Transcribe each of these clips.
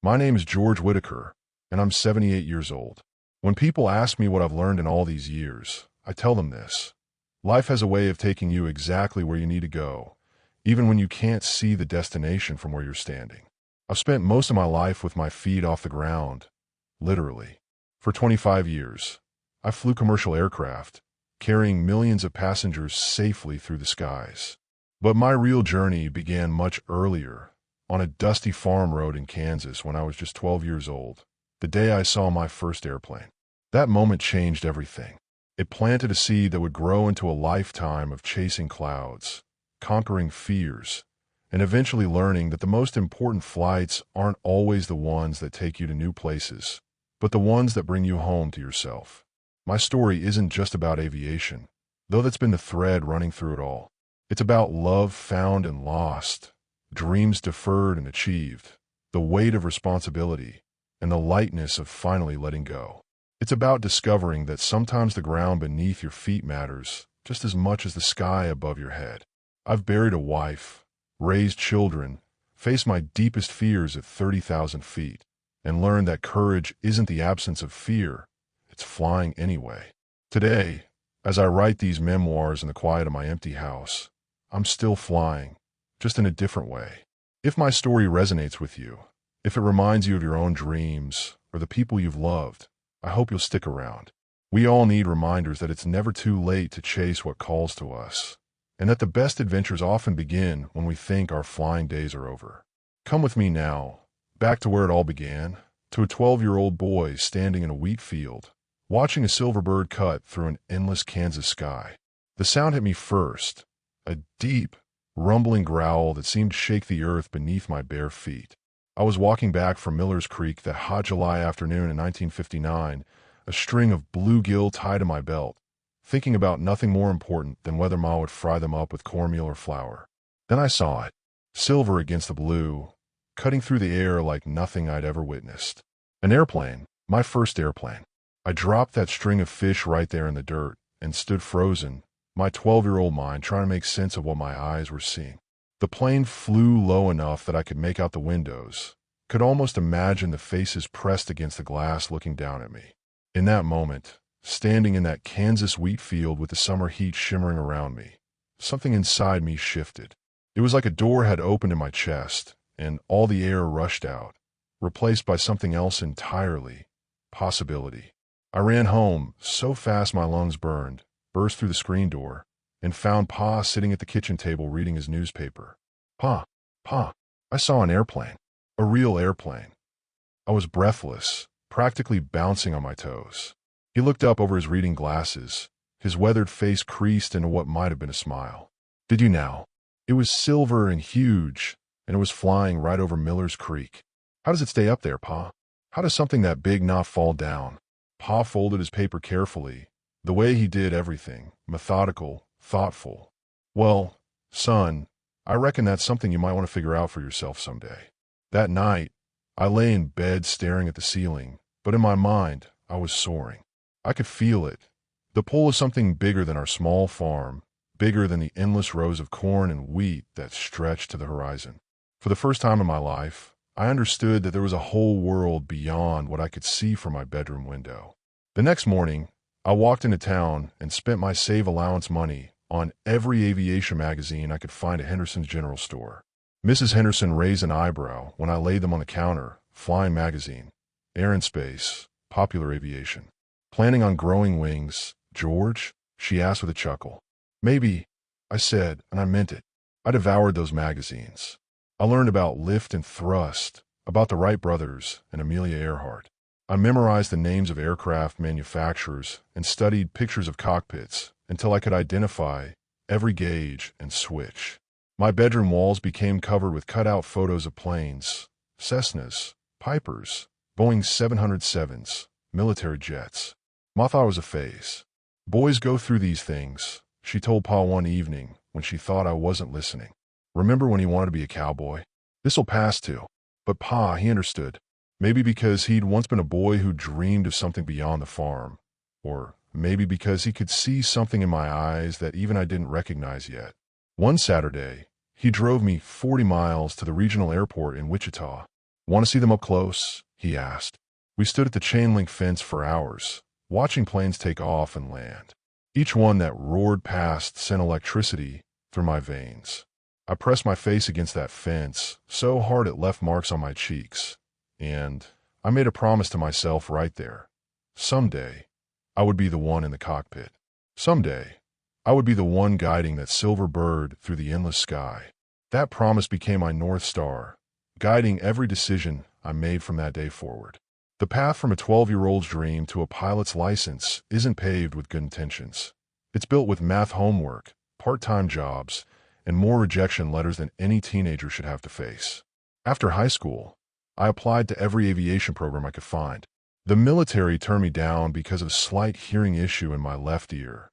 My name is George Whitaker, and I'm 78 years old. When people ask me what I've learned in all these years, I tell them this. Life has a way of taking you exactly where you need to go, even when you can't see the destination from where you're standing. I've spent most of my life with my feet off the ground, literally. For 25 years, I flew commercial aircraft, carrying millions of passengers safely through the skies. But my real journey began much earlier, on a dusty farm road in Kansas when I was just 12 years old, the day I saw my first airplane. That moment changed everything. It planted a seed that would grow into a lifetime of chasing clouds, conquering fears, and eventually learning that the most important flights aren't always the ones that take you to new places, but the ones that bring you home to yourself. My story isn't just about aviation, though that's been the thread running through it all. It's about love found and lost, dreams deferred and achieved, the weight of responsibility, and the lightness of finally letting go. It's about discovering that sometimes the ground beneath your feet matters just as much as the sky above your head. I've buried a wife, raised children, faced my deepest fears at 30,000 feet, and learned that courage isn't the absence of fear, it's flying anyway. Today, as I write these memoirs in the quiet of my empty house, I'm still flying, just in a different way. If my story resonates with you, if it reminds you of your own dreams or the people you've loved, I hope you'll stick around. We all need reminders that it's never too late to chase what calls to us, and that the best adventures often begin when we think our flying days are over. Come with me now, back to where it all began, to a 12-year-old boy standing in a wheat field, watching a silver bird cut through an endless Kansas sky. The sound hit me first, a deep, rumbling growl that seemed to shake the earth beneath my bare feet. I was walking back from Miller's Creek that hot July afternoon in 1959, a string of bluegill tied to my belt, thinking about nothing more important than whether Ma would fry them up with cornmeal or flour. Then I saw it, silver against the blue, cutting through the air like nothing I'd ever witnessed. An airplane, my first airplane. I dropped that string of fish right there in the dirt and stood frozen, my 12-year-old mind trying to make sense of what my eyes were seeing. The plane flew low enough that I could make out the windows, could almost imagine the faces pressed against the glass looking down at me. In that moment, standing in that Kansas wheat field with the summer heat shimmering around me, something inside me shifted. It was like a door had opened in my chest, and all the air rushed out, replaced by something else entirely, possibility. I ran home, so fast my lungs burned, burst through the screen door, and found Pa sitting at the kitchen table reading his newspaper. Pa, I saw an airplane. A real airplane. I was breathless, practically bouncing on my toes. He looked up over his reading glasses, his weathered face creased into what might have been a smile. Did you now? It was silver and huge, and it was flying right over Miller's Creek. How does it stay up there, Pa? How does something that big not fall down? Pa folded his paper carefully, the way he did everything, methodical, thoughtful. Well, son, I reckon that's something you might want to figure out for yourself someday. That night, I lay in bed staring at the ceiling, but in my mind, I was soaring. I could feel it. The pull of something bigger than our small farm, bigger than the endless rows of corn and wheat that stretched to the horizon. For the first time in my life, I understood that there was a whole world beyond what I could see from my bedroom window. The next morning, I walked into town and spent my save allowance money on every aviation magazine I could find at Henderson's General Store. Mrs. Henderson raised an eyebrow when I laid them on the counter. Flying magazine, Air and Space, Popular Aviation. Planning on growing wings, George? She asked with a chuckle. Maybe, I said, and I meant it. I devoured those magazines. I learned about lift and thrust, about the Wright brothers and Amelia Earhart. I memorized the names of aircraft manufacturers and studied pictures of cockpits until I could identify every gauge and switch. My bedroom walls became covered with cutout photos of planes, Cessnas, Pipers, Boeing 707s, military jets. Ma thought it was a phase. Boys go through these things, she told Pa one evening when she thought I wasn't listening. Remember when he wanted to be a cowboy? This'll pass too. But Pa, he understood. Maybe because he'd once been a boy who dreamed of something beyond the farm. Or maybe because he could see something in my eyes that even I didn't recognize yet. One Saturday, he drove me 40 miles to the regional airport in Wichita. "Want to see them up close?" he asked. We stood at the chain-link fence for hours, watching planes take off and land. Each one that roared past sent electricity through my veins. I pressed my face against that fence so hard it left marks on my cheeks, and I made a promise to myself right there. Someday, I would be the one in the cockpit. Someday, I would be the one guiding that silver bird through the endless sky. That promise became my North Star, guiding every decision I made from that day forward. The path from a 12-year-old's dream to a pilot's license isn't paved with good intentions. It's built with math homework, part-time jobs, and more rejection letters than any teenager should have to face. After high school, I applied to every aviation program I could find. The military turned me down because of a slight hearing issue in my left ear.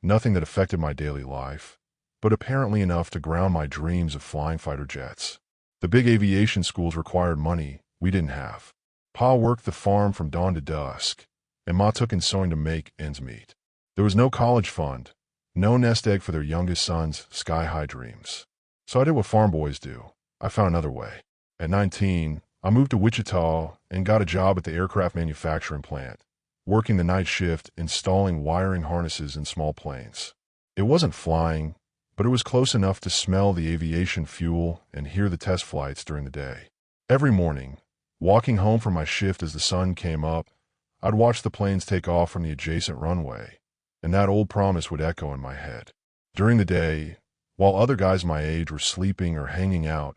Nothing that affected my daily life, but apparently enough to ground my dreams of flying fighter jets. The big aviation schools required money we didn't have. Pa worked the farm from dawn to dusk, and Ma took in sewing to make ends meet. There was no college fund, no nest egg for their youngest son's sky-high dreams. So I did what farm boys do. I found another way. At 19, I moved to Wichita and got a job at the aircraft manufacturing plant, working the night shift installing wiring harnesses in small planes. It wasn't flying, but it was close enough to smell the aviation fuel and hear the test flights during the day. Every morning, walking home from my shift as the sun came up, I'd watch the planes take off from the adjacent runway, and that old promise would echo in my head. During the day, while other guys my age were sleeping or hanging out,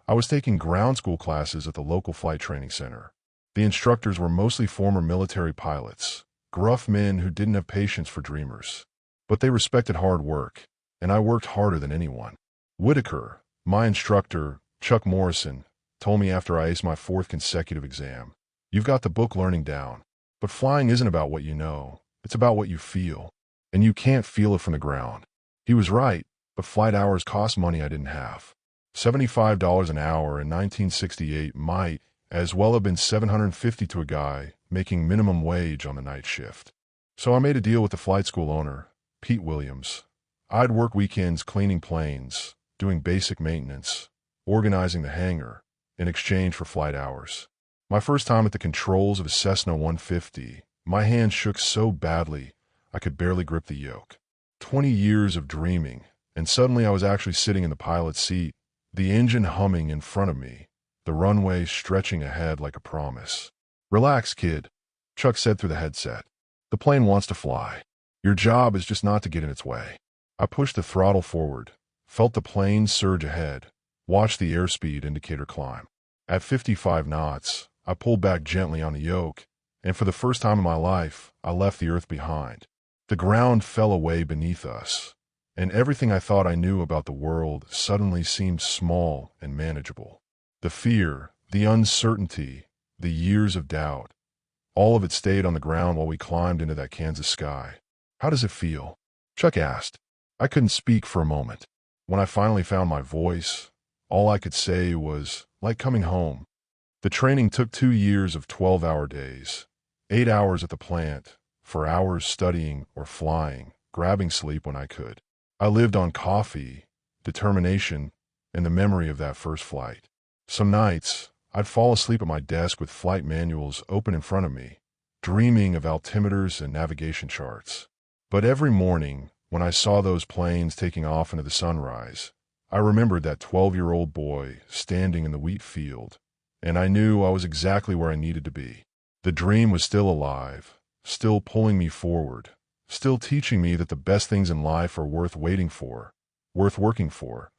I was taking ground school classes at the local flight training center. The instructors were mostly former military pilots, gruff men who didn't have patience for dreamers. But they respected hard work, and I worked harder than anyone. Whitaker, my instructor, Chuck Morrison, told me after I aced my 4th consecutive exam, "You've got the book learning down, but flying isn't about what you know, it's about what you feel, and you can't feel it from the ground." He was right, but flight hours cost money I didn't have. $75 an hour in 1968 might as well have been $750 to a guy making minimum wage on the night shift. So I made a deal with the flight school owner, Pete Williams. I'd work weekends cleaning planes, doing basic maintenance, organizing the hangar, in exchange for flight hours. My first time at the controls of a Cessna 150, my hands shook so badly I could barely grip the yoke. 20 years of dreaming, and suddenly I was actually sitting in the pilot's seat, the engine humming in front of me, the runway stretching ahead like a promise. "Relax, kid," Chuck said through the headset. "The plane wants to fly. Your job is just not to get in its way." I pushed the throttle forward, felt the plane surge ahead, watched the airspeed indicator climb. At 55 knots, I pulled back gently on the yoke, and for the first time in my life, I left the earth behind. The ground fell away beneath us, and everything I thought I knew about the world suddenly seemed small and manageable. The fear, the uncertainty, the years of doubt, all of it stayed on the ground while we climbed into that Kansas sky. "How does it feel?" Chuck asked. I couldn't speak for a moment. When I finally found my voice, all I could say was, "Like coming home." The training took 2 years of 12-hour days, 8 hours at the plant, for hours studying or flying, grabbing sleep when I could. I lived on coffee, determination, and the memory of that first flight. Some nights, I'd fall asleep at my desk with flight manuals open in front of me, dreaming of altimeters and navigation charts. But every morning, when I saw those planes taking off into the sunrise, I remembered that 12-year-old boy standing in the wheat field, and I knew I was exactly where I needed to be. The dream was still alive, still pulling me forward, still teaching me that the best things in life are worth waiting for, worth working for,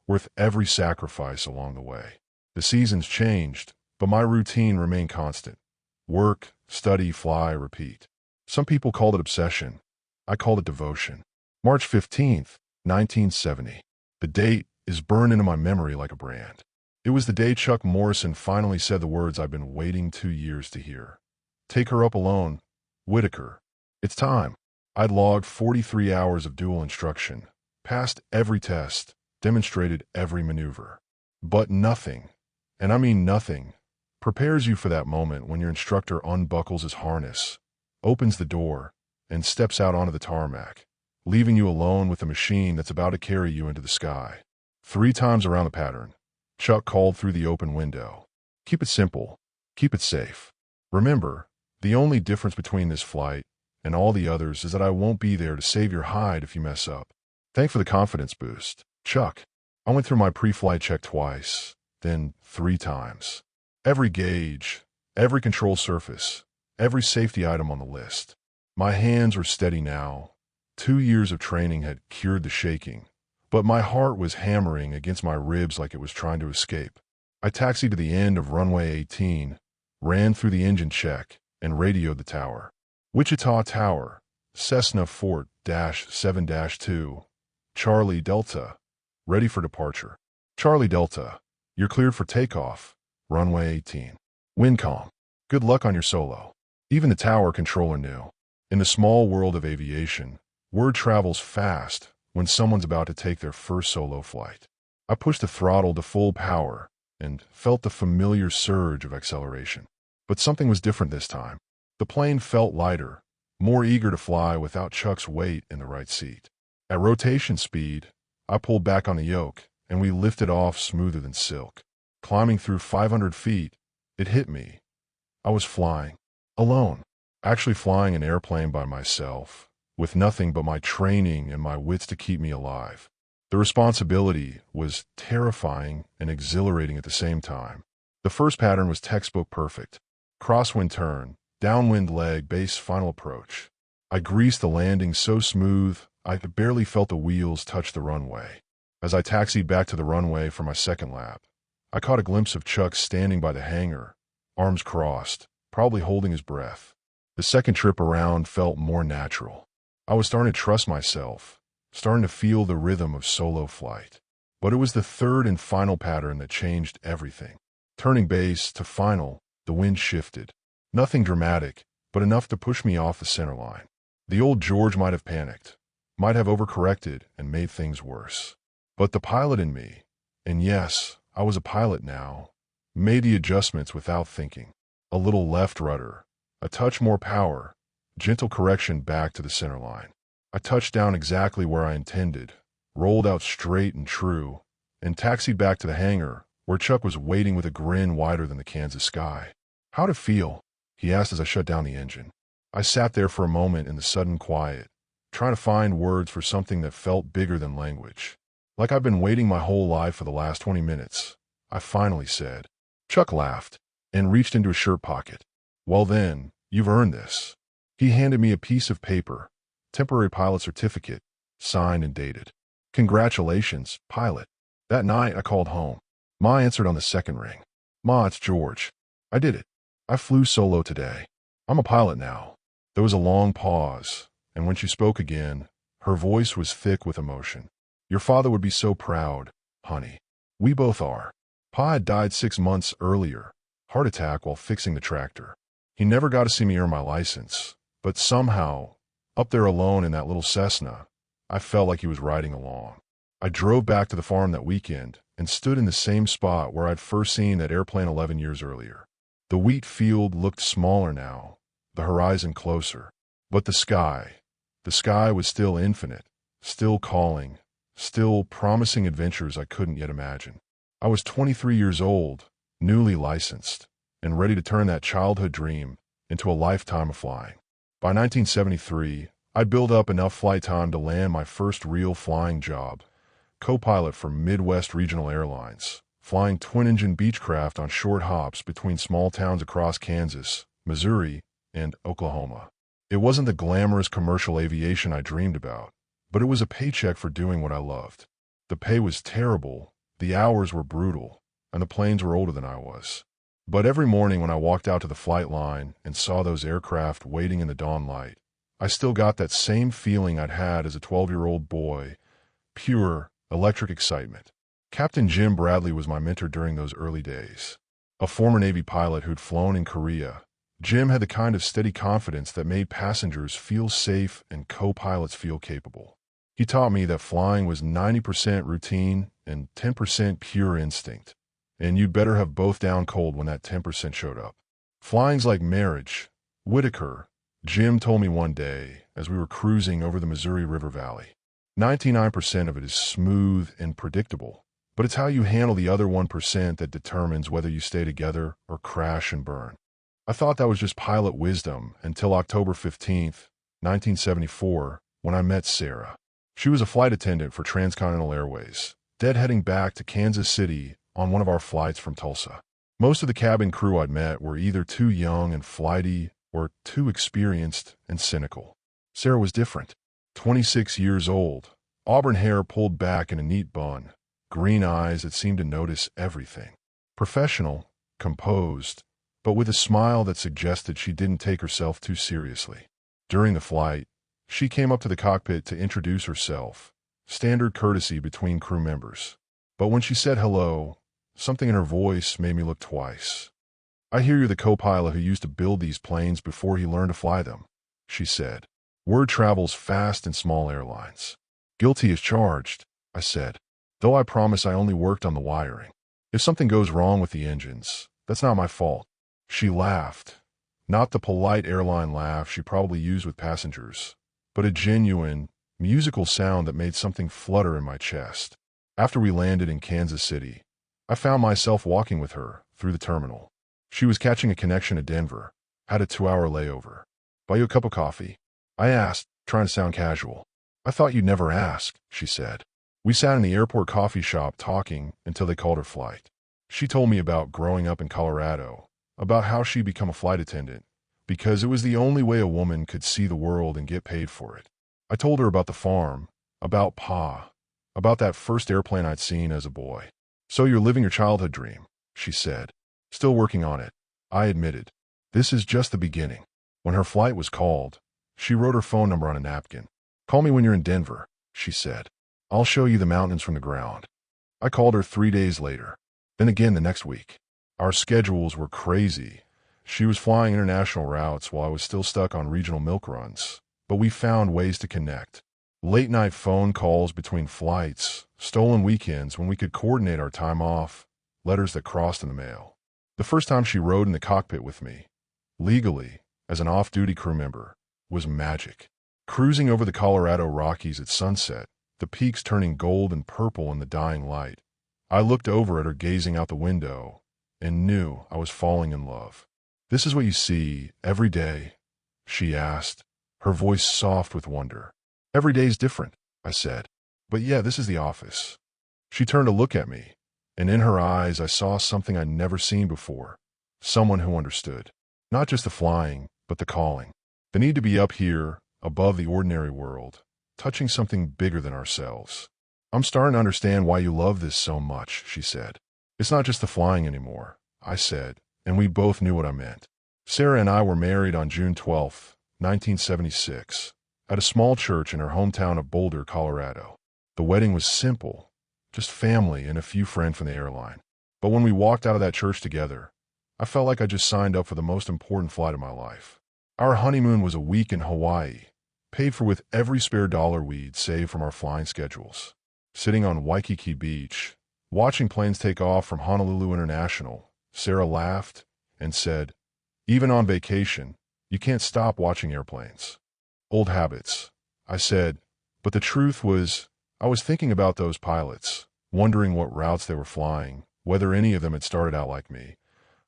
worth every sacrifice along the way. The seasons changed, but my routine remained constant. Work, study, fly, repeat. Some people called it obsession. I called it devotion. March 15th, 1970. The date is burned into my memory like a brand. It was the day Chuck Morrison finally said the words I've been waiting 2 years to hear. "Take her up alone, Whitaker. It's time." I'd logged 43 hours of dual instruction, passed every test, demonstrated every maneuver. But nothing, and I mean nothing, prepares you for that moment when your instructor unbuckles his harness, opens the door, and steps out onto the tarmac, leaving you alone with a machine that's about to carry you into the sky. 3 times around the pattern, Chuck called through the open window, Keep it simple. Keep it safe. Remember, the only difference between this flight and all the others is that I won't be there to save your hide if you mess up. Thanks for the confidence boost, Chuck. I went through my pre-flight check twice, then 3 times. Every gauge, every control surface, every safety item on the list. My hands were steady now. 2 years of training had cured the shaking, but my heart was hammering against my ribs like it was trying to escape. I taxied to the end of runway 18, ran through the engine check, and radioed the tower. Wichita Tower, Cessna Fort-7-2, Charlie Delta, ready for departure. Charlie Delta, you're cleared for takeoff, runway 18. Windcom, good luck on your solo. Even the tower controller knew. In the small world of aviation, word travels fast when someone's about to take their first solo flight. I pushed the throttle to full power and felt the familiar surge of acceleration. But something was different this time. The plane felt lighter, more eager to fly without Chuck's weight in the right seat. At rotation speed, I pulled back on the yoke, and we lifted off smoother than silk. Climbing through 500 feet, it hit me. I was flying. Alone. Actually flying an airplane by myself, with nothing but my training and my wits to keep me alive. The responsibility was terrifying and exhilarating at the same time. The first pattern was textbook perfect. Crosswind turn, downwind leg, base final approach. I greased the landing so smooth, I barely felt the wheels touch the runway. As I taxied back to the runway for my second lap, I caught a glimpse of Chuck standing by the hangar, arms crossed, probably holding his breath. The second trip around felt more natural. I was starting to trust myself, starting to feel the rhythm of solo flight. But it was the third and final pattern that changed everything. Turning base to final, the wind shifted. Nothing dramatic, but enough to push me off the center line. The old George might have panicked, might have overcorrected and made things worse. But the pilot in me, and yes, I was a pilot now, made the adjustments without thinking. A little left rudder, a touch more power, gentle correction back to the center line. I touched down exactly where I intended, rolled out straight and true, and taxied back to the hangar, where Chuck was waiting with a grin wider than the Kansas sky. "How'd it feel?" he asked as I shut down the engine. I sat there for a moment in the sudden quiet, trying to find words for something that felt bigger than language. Like I've been waiting my whole life for the last 20 minutes, I finally said. Chuck laughed and reached into his shirt pocket. "Well then, you've earned this." He handed me a piece of paper, temporary pilot certificate, signed and dated. "Congratulations, pilot." That night I called home. Ma answered on the second ring. "Ma, it's George. I did it. I flew solo today. I'm a pilot now." There was a long pause, and when she spoke again, her voice was thick with emotion. "Your father would be so proud, honey. We both are. Pa had died 6 months earlier, heart attack while fixing the tractor. He never got to see me earn my license, but somehow, up there alone in that little Cessna, I felt like he was riding along. I drove back to the farm that weekend and stood in the same spot where I'd first seen that airplane 11 years earlier. The wheat field looked smaller now, the horizon closer, but the sky was still infinite, still calling, still promising adventures I couldn't yet imagine. I was 23 years old, newly licensed, and ready to turn that childhood dream into a lifetime of flying. By 1973, I'd built up enough flight time to land my first real flying job, co-pilot for Midwest Regional Airlines, flying twin-engine Beechcraft on short hops between small towns across Kansas, Missouri, and Oklahoma. It wasn't the glamorous commercial aviation I dreamed about, but it was a paycheck for doing what I loved. The pay was terrible, the hours were brutal, and the planes were older than I was. But every morning when I walked out to the flight line and saw those aircraft waiting in the dawn light, I still got that same feeling I'd had as a 12-year-old boy, pure, electric excitement. Captain Jim Bradley was my mentor during those early days. A former Navy pilot who'd flown in Korea, Jim had the kind of steady confidence that made passengers feel safe and co-pilots feel capable. He taught me that flying was 90% routine and 10% pure instinct, and you'd better have both down cold when that 10% showed up. "Flying's like marriage, Whitaker," Jim told me one day as we were cruising over the Missouri River Valley. 99% of it is smooth and predictable. But it's how you handle the other 1% that determines whether you stay together or crash and burn. I thought that was just pilot wisdom until October 15th, 1974, when I met Sarah. She was a flight attendant for Transcontinental Airways, deadheading back to Kansas City on one of our flights from Tulsa. Most of the cabin crew I'd met were either too young and flighty or too experienced and cynical. Sarah was different. 26 years old, auburn hair pulled back in a neat bun, green eyes that seemed to notice everything. Professional, composed, but with a smile that suggested she didn't take herself too seriously. During the flight, she came up to the cockpit to introduce herself, standard courtesy between crew members. But when she said hello, something in her voice made me look twice. "I hear you're the co-pilot who used to build these planes before he learned to fly them," she said. "Word travels fast in small airlines." "Guilty as charged," I said, though I promise I only worked on the wiring. "If something goes wrong with the engines, that's not my fault." She laughed, not the polite airline laugh she probably used with passengers, but a genuine, musical sound that made something flutter in my chest. After we landed in Kansas City, I found myself walking with her through the terminal. She was catching a connection to Denver, had a 2-hour layover. "Buy you a cup of coffee?" I asked, trying to sound casual. "I thought you'd never ask," she said. We sat in the airport coffee shop talking until they called her flight. She told me about growing up in Colorado, about how she'd become a flight attendant, because it was the only way a woman could see the world and get paid for it. I told her about the farm, about Pa, about that first airplane I'd seen as a boy. "So you're living your childhood dream," she said. "Still working on it," I admitted. "This is just the beginning." When her flight was called, she wrote her phone number on a napkin. "Call me when you're in Denver," she said. "I'll show you the mountains from the ground." I called her 3 days later, then again the next week. Our schedules were crazy. She was flying international routes while I was still stuck on regional milk runs, but we found ways to connect. Late-night phone calls between flights, stolen weekends when we could coordinate our time off, letters that crossed in the mail. The first time she rode in the cockpit with me, legally, as an off-duty crew member, was magic. Cruising over the Colorado Rockies at sunset, the peaks turning gold and purple in the dying light, I looked over at her gazing out the window and knew I was falling in love. "This is what you see every day?" she asked, her voice soft with wonder. "Every day's different," I said. "But yeah, this is the office." She turned to look at me, and in her eyes I saw something I'd never seen before. Someone who understood. Not just the flying, but the calling. The need to be up here, above the ordinary world, touching something bigger than ourselves. "I'm starting to understand why you love this so much," she said. "It's not just the flying anymore," I said, and we both knew what I meant. Sarah and I were married on June 12, 1976, at a small church in her hometown of Boulder, Colorado. The wedding was simple, just family and a few friends from the airline. But when we walked out of that church together, I felt like I just signed up for the most important flight of my life. Our honeymoon was a week in Hawaii, paid for with every spare dollar we'd saved from our flying schedules. Sitting on Waikiki Beach, watching planes take off from Honolulu International, Sarah laughed and said, "Even on vacation, you can't stop watching airplanes." "Old habits," I said, but the truth was, I was thinking about those pilots, wondering what routes they were flying, whether any of them had started out like me,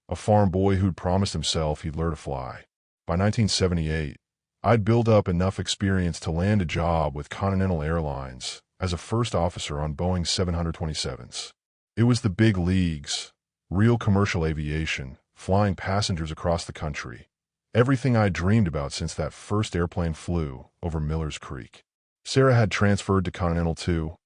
a farm boy who'd promised himself he'd learn to fly. By 1978, I'd built up enough experience to land a job with Continental Airlines as a first officer on Boeing 727s. It was the big leagues, real commercial aviation, flying passengers across the country. Everything I dreamed about since that first airplane flew over Miller's Creek. Sarah had transferred to Continental too,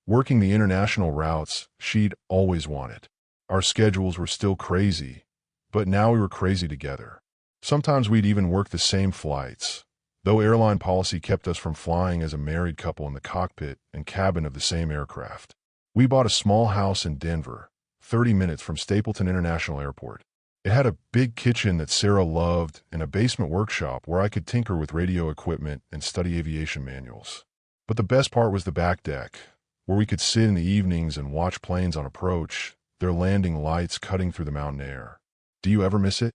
working the international routes she'd always wanted. Our schedules were still crazy, but now we were crazy together. Sometimes we'd even work the same flights, though airline policy kept us from flying as a married couple in the cockpit and cabin of the same aircraft. We bought a small house in Denver, 30 minutes from Stapleton International Airport. It had a big kitchen that Sarah loved and a basement workshop where I could tinker with radio equipment and study aviation manuals. But the best part was the back deck, where we could sit in the evenings and watch planes on approach, their landing lights cutting through the mountain air. "Do you ever miss it?"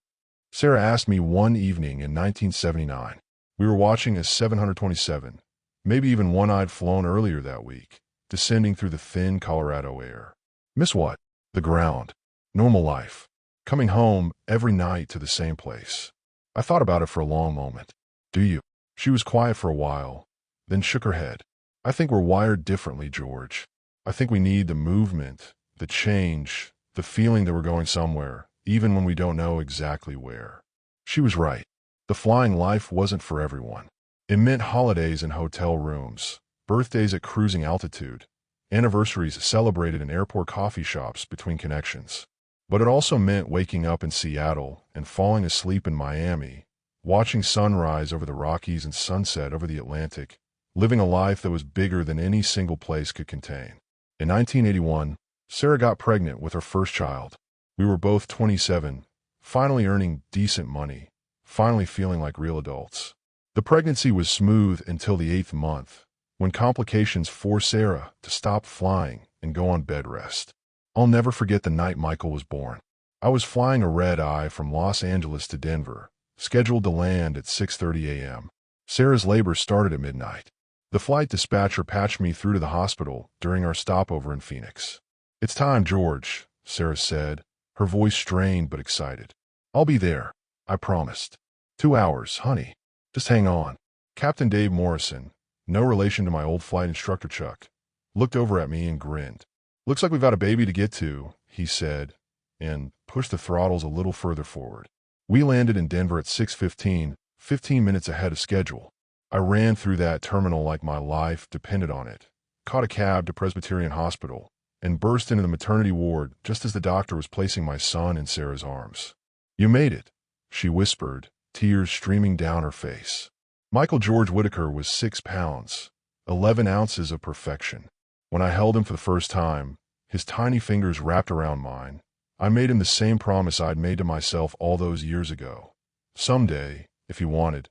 Sarah asked me one evening in 1979. We were watching a 727, maybe even one I'd flown earlier that week, descending through the thin Colorado air. Miss what? The ground. Normal life. Coming home every night to the same place. I thought about it for a long moment. Do you? She was quiet for a while, then shook her head. I think we're wired differently, George. I think we need the movement, the change, the feeling that we're going somewhere, even when we don't know exactly where. She was right. The flying life wasn't for everyone. It meant holidays in hotel rooms, birthdays at cruising altitude, anniversaries celebrated in airport coffee shops between connections. But it also meant waking up in Seattle and falling asleep in Miami, watching sunrise over the Rockies and sunset over the Atlantic, living a life that was bigger than any single place could contain. In 1981, Sarah got pregnant with her first child. We were both 27, finally earning decent money, finally feeling like real adults. The pregnancy was smooth until the 8th month, when complications forced Sarah to stop flying and go on bed rest. I'll never forget the night Michael was born. I was flying a red-eye from Los Angeles to Denver, scheduled to land at 6:30 a.m. Sarah's labor started at midnight. The flight dispatcher patched me through to the hospital during our stopover in Phoenix. "It's time, George," Sarah said, her voice strained but excited. "I'll be there, I promised. 2 hours, honey. Just hang on." Captain Dave Morrison, no relation to my old flight instructor Chuck, looked over at me and grinned. "Looks like we've got a baby to get to," he said, and pushed the throttles a little further forward. We landed in Denver at 6:15, 15 minutes ahead of schedule. I ran through that terminal like my life depended on it, caught a cab to Presbyterian Hospital, and burst into the maternity ward just as the doctor was placing my son in Sarah's arms. "You made it," she whispered, tears streaming down her face. Michael George Whitaker was 6 pounds, 11 ounces of perfection. When I held him for the first time, his tiny fingers wrapped around mine, I made him the same promise I'd made to myself all those years ago. Someday, if he wanted,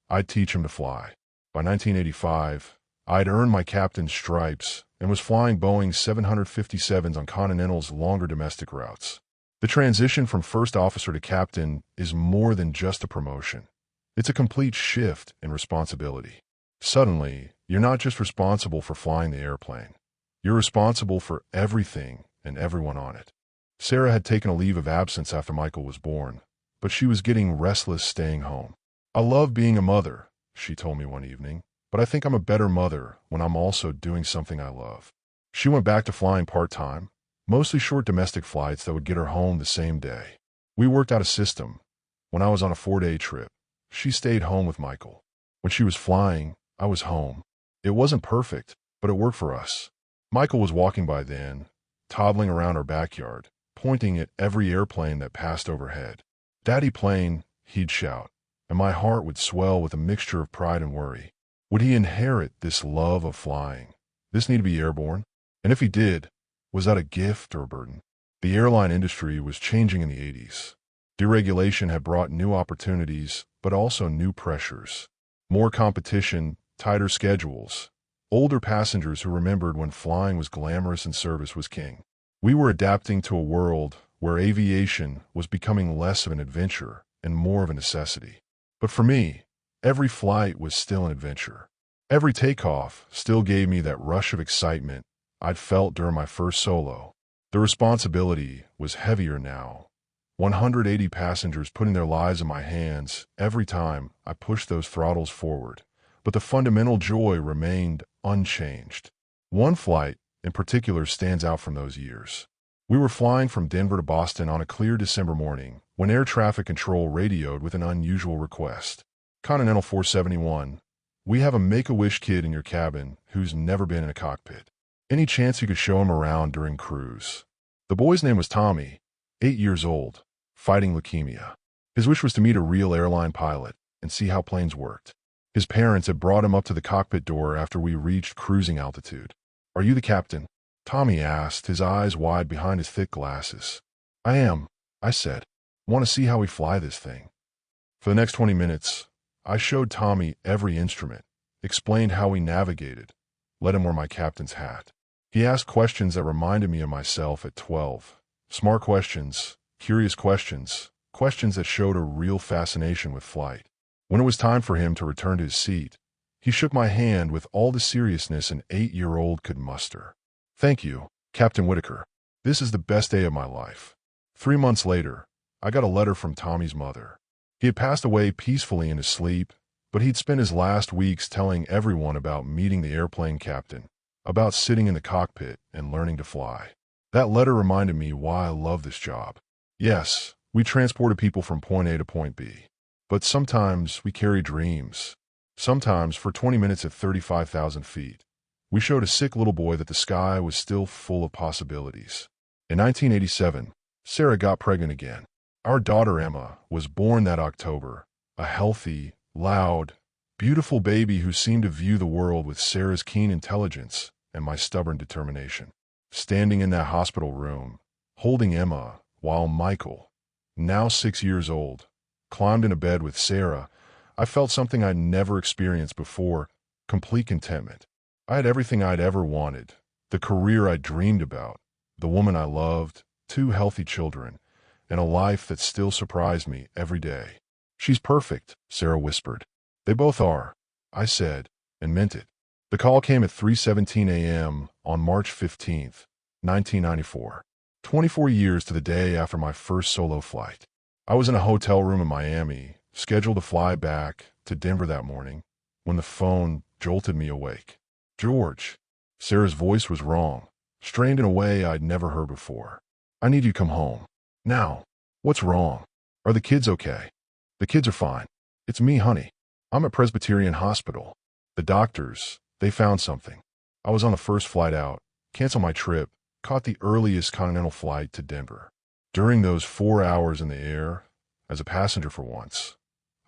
I'd teach him to fly. By 1985, I'd earned my captain's stripes and was flying Boeing 757s on Continental's longer domestic routes. The transition from first officer to captain is more than just a promotion. It's a complete shift in responsibility. Suddenly, you're not just responsible for flying the airplane. You're responsible for everything and everyone on it. Sarah had taken a leave of absence after Michael was born, but she was getting restless staying home. "I love being a mother," she told me one evening, "but I think I'm a better mother when I'm also doing something I love." She went back to flying part-time, mostly short domestic flights that would get her home the same day. We worked out a system. When I was on a 4-day trip, she stayed home with Michael. When she was flying, I was home. It wasn't perfect, but it worked for us. Michael was walking by then, toddling around our backyard, pointing at every airplane that passed overhead. "Daddy plane," he'd shout, and my heart would swell with a mixture of pride and worry. Would he inherit this love of flying, this need to be airborne? And if he did, was that a gift or a burden? The airline industry was changing in the 80s. Deregulation had brought new opportunities, but also new pressures. More competition, tighter schedules, older passengers who remembered when flying was glamorous and service was king. We were adapting to a world where aviation was becoming less of an adventure and more of a necessity. But for me, every flight was still an adventure. Every takeoff still gave me that rush of excitement I'd felt during my first solo. The responsibility was heavier now. 180 passengers putting their lives in my hands every time I pushed those throttles forward. But the fundamental joy remained unchanged. One flight, in particular, stands out from those years. We were flying from Denver to Boston on a clear December morning when air traffic control radioed with an unusual request. "Continental 471, we have a Make-A-Wish kid in your cabin who's never been in a cockpit. Any chance you could show him around during cruise?" The boy's name was Tommy, 8 years old, fighting leukemia. His wish was to meet a real airline pilot and see how planes worked. His parents had brought him up to the cockpit door after we reached cruising altitude. "Are you the captain?" Tommy asked, his eyes wide behind his thick glasses. "I am," I said. "Want to see how we fly this thing." For the next 20 minutes, I showed Tommy every instrument, explained how we navigated, let him wear my captain's hat. He asked questions that reminded me of myself at 12. Smart questions, curious questions, questions that showed a real fascination with flight. When it was time for him to return to his seat, he shook my hand with all the seriousness an 8-year-old could muster. "Thank you, Captain Whitaker." This is the best day of my life. 3 months later, I got a letter from Tommy's mother. He had passed away peacefully in his sleep, but he'd spent his last weeks telling everyone about meeting the airplane captain, about sitting in the cockpit and learning to fly. That letter reminded me why I love this job. Yes, we transported people from point A to point B. But sometimes we carry dreams. Sometimes, for 20 minutes at 35,000 feet, we showed a sick little boy that the sky was still full of possibilities. In 1987, Sarah got pregnant again. Our daughter Emma was born that October, a healthy, loud, beautiful baby who seemed to view the world with Sarah's keen intelligence and my stubborn determination. Standing in that hospital room, holding Emma, while Michael, now 6 years old, climbed into bed with Sarah, I felt something I'd never experienced before: complete contentment. I had everything I'd ever wanted, the career I dreamed about, the woman I loved, 2 healthy children, and a life that still surprised me every day. "She's perfect," Sarah whispered. "They both are," I said, and meant it. The call came at 3:17 a.m. on March 15th, 1994. 24 years to the day after my first solo flight. I was in a hotel room in Miami, scheduled to fly back to Denver that morning, when the phone jolted me awake. "George." Sarah's voice was wrong, strained in a way I'd never heard before. "I need you to come home. Now." "What's wrong? Are the kids okay?" "The kids are fine. It's me, honey. I'm at Presbyterian Hospital. The doctors, they found something. I was on the first flight out, canceled my trip, caught the earliest Continental flight to Denver. During those 4 hours in the air, as a passenger for once,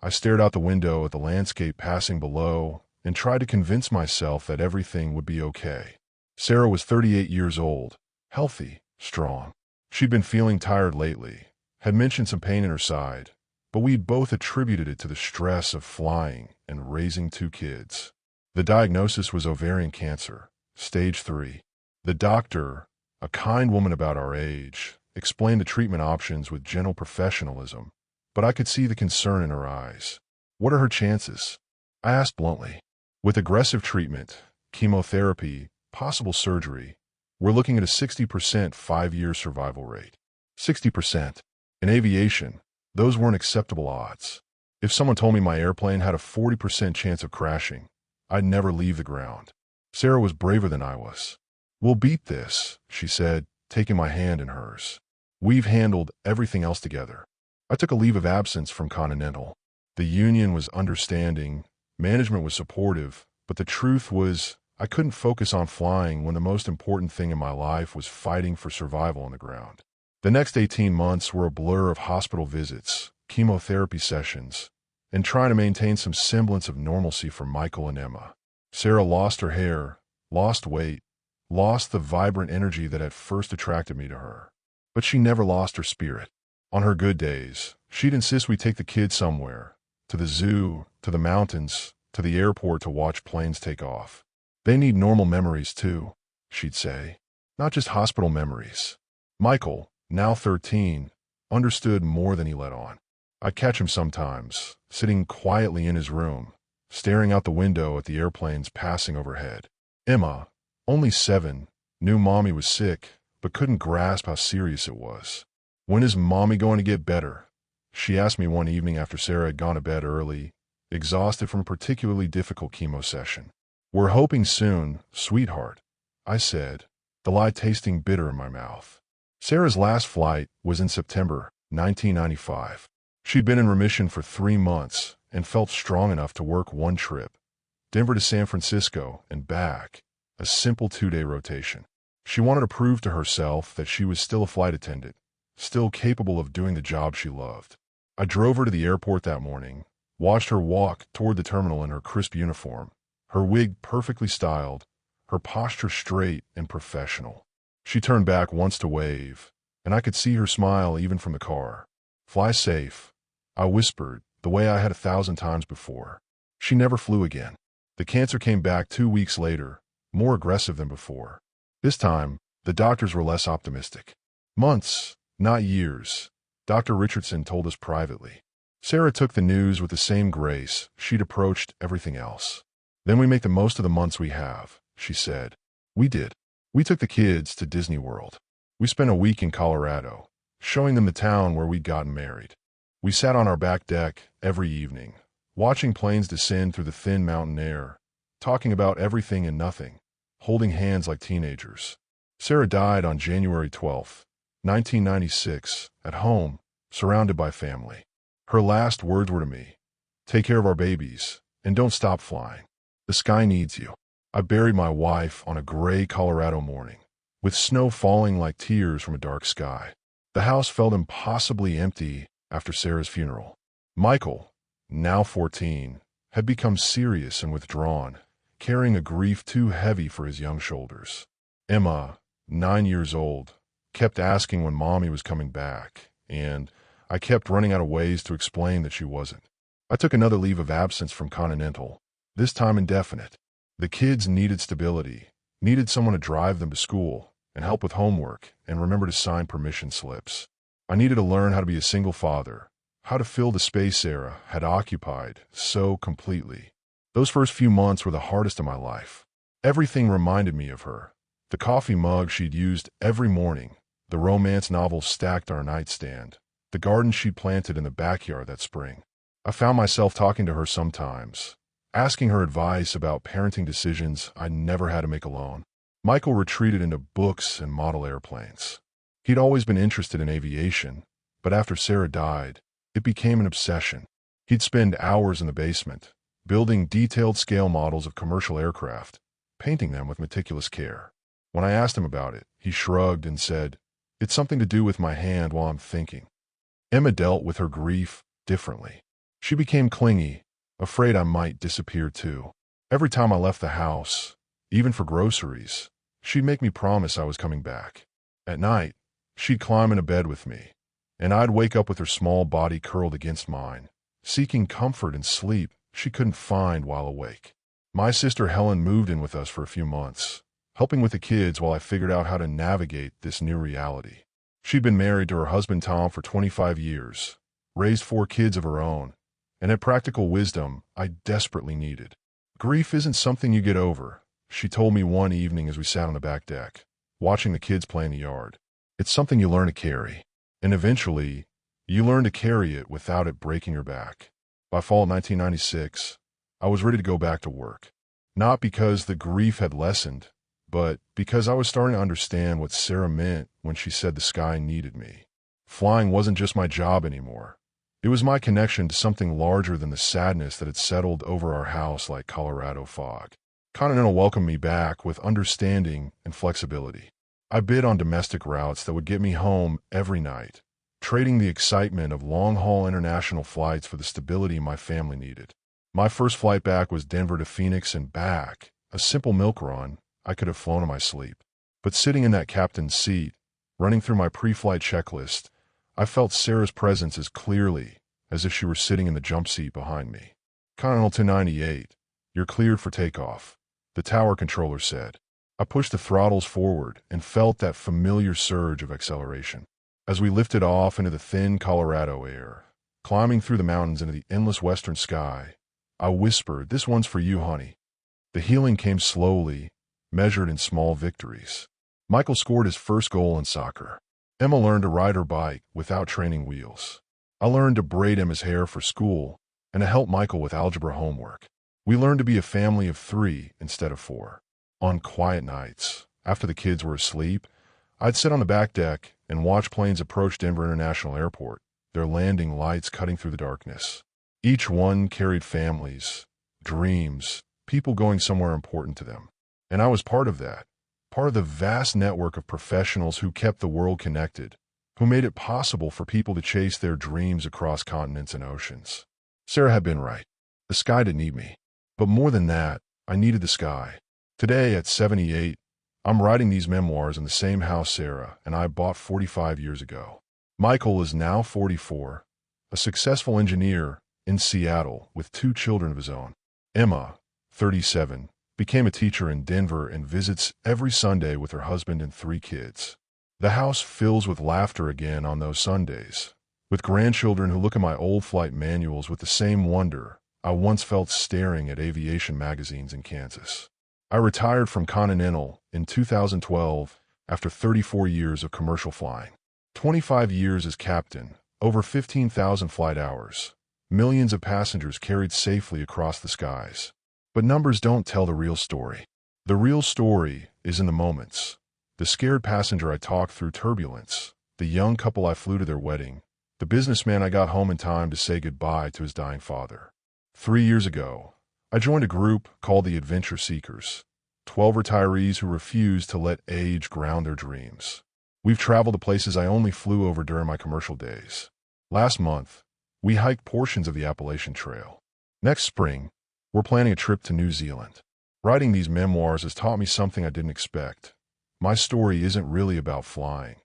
I stared out the window at the landscape passing below and tried to convince myself that everything would be okay." Sarah was 38 years old, healthy, strong. She'd been feeling tired lately, had mentioned some pain in her side, but we'd both attributed it to the stress of flying and raising 2 kids. The diagnosis was ovarian cancer, stage 3. The doctor, a kind woman about our age, explained the treatment options with gentle professionalism, but I could see the concern in her eyes. "What are her chances?" I asked bluntly. "With aggressive treatment, chemotherapy, possible surgery, we're looking at a 60% 5-year survival rate." 60%. In aviation, those weren't acceptable odds. If someone told me my airplane had a 40% chance of crashing, I'd never leave the ground. Sarah was braver than I was. "We'll beat this," she said, taking my hand in hers. "We've handled everything else together." I took a leave of absence from Continental. The union was understanding, management was supportive, but the truth was I couldn't focus on flying when the most important thing in my life was fighting for survival on the ground. The next 18 months were a blur of hospital visits, chemotherapy sessions, and trying to maintain some semblance of normalcy for Michael and Emma. Sarah lost her hair, lost weight, lost the vibrant energy that had first attracted me to her. But she never lost her spirit. On her good days, she'd insist we take the kids somewhere, to the zoo, to the mountains, to the airport to watch planes take off. "They need normal memories too," she'd say, "not just hospital memories." Michael, now 13, understood more than he let on. I'd catch him sometimes, sitting quietly in his room, staring out the window at the airplanes passing overhead. Emma, only 7, knew Mommy was sick, but couldn't grasp how serious it was. "When is Mommy going to get better?" she asked me one evening after Sarah had gone to bed early, exhausted from a particularly difficult chemo session. "We're hoping soon, sweetheart," I said, the lie tasting bitter in my mouth. Sarah's last flight was in September 1995. She'd been in remission for 3 months and felt strong enough to work one trip, Denver to San Francisco and back, a simple 2-day rotation. She wanted to prove to herself that she was still a flight attendant, still capable of doing the job she loved. I drove her to the airport that morning, watched her walk toward the terminal in her crisp uniform, her wig perfectly styled, her posture straight and professional. She turned back once to wave, and I could see her smile even from the car. "Fly safe," I whispered, the way I had 1,000 times before. She never flew again. The cancer came back 2 weeks later, more aggressive than before. This time, the doctors were less optimistic. "Months, not years," Dr. Richardson told us privately. Sarah took the news with the same grace she'd approached everything else. "Then we make the most of the months we have," she said. We did. We took the kids to Disney World. We spent a week in Colorado, showing them the town where we'd gotten married. We sat on our back deck every evening, watching planes descend through the thin mountain air, talking about everything and nothing, holding hands like teenagers. Sarah died on January 12th, 1996, at home, surrounded by family. Her last words were to me, "Take care of our babies, and don't stop flying. The sky needs you." I buried my wife on a gray Colorado morning, with snow falling like tears from a dark sky. The house felt impossibly empty after Sarah's funeral. Michael, now 14, had become serious and withdrawn, carrying a grief too heavy for his young shoulders. Emma, 9 years old, kept asking when Mommy was coming back, and I kept running out of ways to explain that she wasn't. I took another leave of absence from Continental, this time indefinite. The kids needed stability, needed someone to drive them to school and help with homework and remember to sign permission slips. I needed to learn how to be a single father, how to fill the space Sarah had occupied so completely. Those first few months were the hardest of my life. Everything reminded me of her. The coffee mug she'd used every morning, the romance novels stacked on our nightstand, the garden she'd planted in the backyard that spring. I found myself talking to her sometimes, asking her advice about parenting decisions I never had to make alone. Michael retreated into books and model airplanes. He'd always been interested in aviation, but after Sarah died, it became an obsession. He'd spend hours in the basement, building detailed scale models of commercial aircraft, painting them with meticulous care. When I asked him about it, he shrugged and said, "It's something to do with my hand while I'm thinking." Emma dealt with her grief differently. She became clingy, afraid I might disappear too. Every time I left the house, even for groceries, she'd make me promise I was coming back. At night, she'd climb into bed with me, and I'd wake up with her small body curled against mine, seeking comfort and sleep she couldn't find while awake. My sister Helen moved in with us for a few months, helping with the kids while I figured out how to navigate this new reality. She'd been married to her husband Tom for 25 years, raised 4 kids of her own, and had practical wisdom I desperately needed. "Grief isn't something you get over," she told me one evening as we sat on the back deck, watching the kids play in the yard. "It's something you learn to carry, and eventually, you learn to carry it without it breaking your back." By fall 1996, I was ready to go back to work. Not because the grief had lessened, but because I was starting to understand what Sarah meant when she said the sky needed me. Flying wasn't just my job anymore. It was my connection to something larger than the sadness that had settled over our house like Colorado fog. Continental welcomed me back with understanding and flexibility. I bid on domestic routes that would get me home every night, trading the excitement of long-haul international flights for the stability my family needed. My first flight back was Denver to Phoenix and back, a simple milk run I could have flown in my sleep. But sitting in that captain's seat, running through my pre-flight checklist, I felt Sarah's presence as clearly as if she were sitting in the jump seat behind me. "Continental 298, you're cleared for takeoff," the tower controller said. I pushed the throttles forward and felt that familiar surge of acceleration. As we lifted off into the thin Colorado air, climbing through the mountains into the endless western sky, I whispered, "This one's for you, honey." The healing came slowly, measured in small victories. Michael scored his first goal in soccer. Emma learned to ride her bike without training wheels. I learned to braid Emma's hair for school and to help Michael with algebra homework. We learned to be a family of 3 instead of 4. On quiet nights, after the kids were asleep, I'd sit on the back deck and watch planes approach Denver International Airport, their landing lights cutting through the darkness. Each one carried families, dreams, people going somewhere important to them. And I was part of that. Part of the vast network of professionals who kept the world connected, who made it possible for people to chase their dreams across continents and oceans. Sarah had been right. The sky didn't need me. But more than that, I needed the sky. Today, at 78, I'm writing these memoirs in the same house Sarah and I bought 45 years ago. Michael is now 44, a successful engineer in Seattle with 2 children of his own. Emma, 37, became a teacher in Denver and visits every Sunday with her husband and 3 kids. The house fills with laughter again on those Sundays, with grandchildren who look at my old flight manuals with the same wonder I once felt staring at aviation magazines in Kansas. I retired from Continental in 2012 after 34 years of commercial flying. 25 years as captain, over 15,000 flight hours, millions of passengers carried safely across the skies. But numbers don't tell the real story. The real story is in the moments. The scared passenger I talked through turbulence, the young couple I flew to their wedding, the businessman I got home in time to say goodbye to his dying father. 3 years ago, I joined a group called the Adventure Seekers, 12 retirees who refused to let age ground their dreams. We've traveled to places I only flew over during my commercial days. Last month, we hiked portions of the Appalachian Trail. Next spring, we're planning a trip to New Zealand. Writing these memoirs has taught me something I didn't expect. My story isn't really about flying,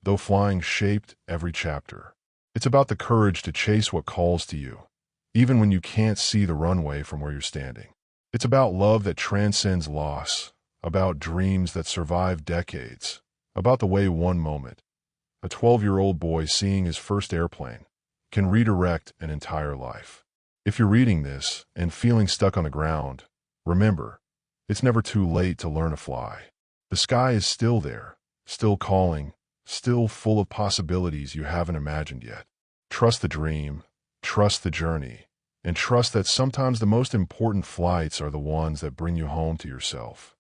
though flying shaped every chapter. It's about the courage to chase what calls to you, even when you can't see the runway from where you're standing. It's about love that transcends loss, about dreams that survive decades, about the way one moment, a 12-year-old boy seeing his first airplane, can redirect an entire life. If you're reading this and feeling stuck on the ground, remember, it's never too late to learn to fly. The sky is still there, still calling, still full of possibilities you haven't imagined yet. Trust the dream, trust the journey, and trust that sometimes the most important flights are the ones that bring you home to yourself.